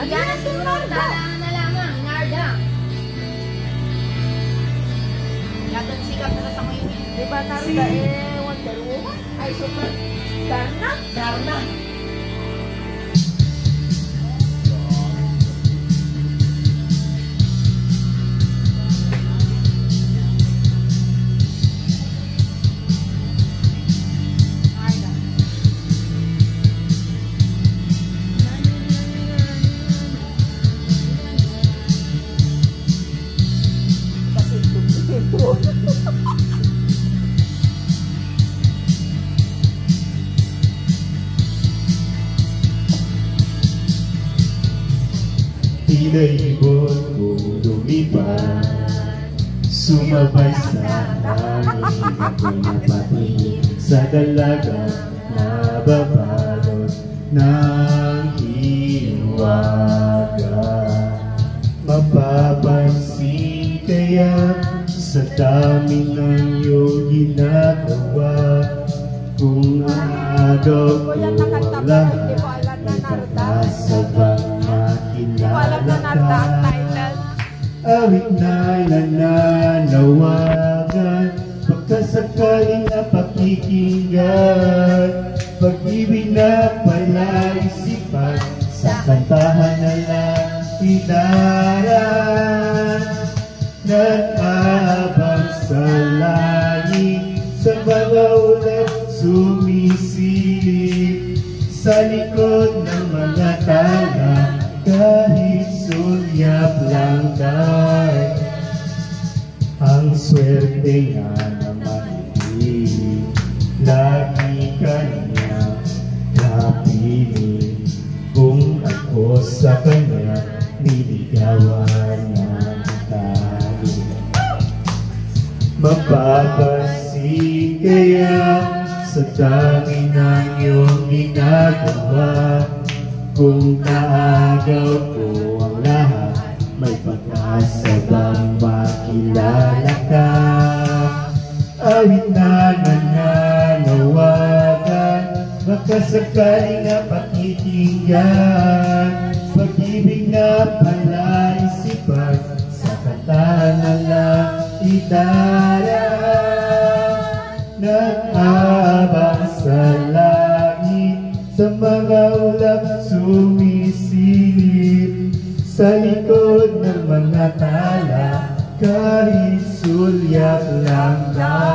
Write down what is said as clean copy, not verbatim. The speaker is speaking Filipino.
Ayan na siguro, talaan na lamang, Narda. Yatong sikap na sa ngayon. Diba Narda Wonder Woman? Ay, super. Darna? Darna. Tinaibon ko lumipad, sumabay sa hangin, ako'y napatingin sa dalagang nababalot ng hiwaga. Mapapansin kaya sa dami ng iyong ginagawa, kung ang agaw ko lahat ay pagkasabang makilala ka. Awit na'y nananawagan, pagkasakaling na pakikinggan, pag-ibig na palaisipan, sa kantahan na lang idaran. Nag-aabang sa langit, sa mga ulap sumisilip, sa likod ng mga tala, kahit sulyap lang tayo. Ang swerte nga naman hindi lagi kanya napili, kung ako sa kanya niligawan ng tali. Mapapansin kaya sa dami ng iyong ginagawa, kung naagaw ko ang lahat, may pagkasabang makilala ka. Awit na nananawagan, baka sakaling na pakikinggan, pag-ibig na palaisipan, sa kantahan na lang idaran. Nag-aabang sa langit, sa mga ulap sumisilip, sa likod ng mga tala, kahit sulyap lang tayo.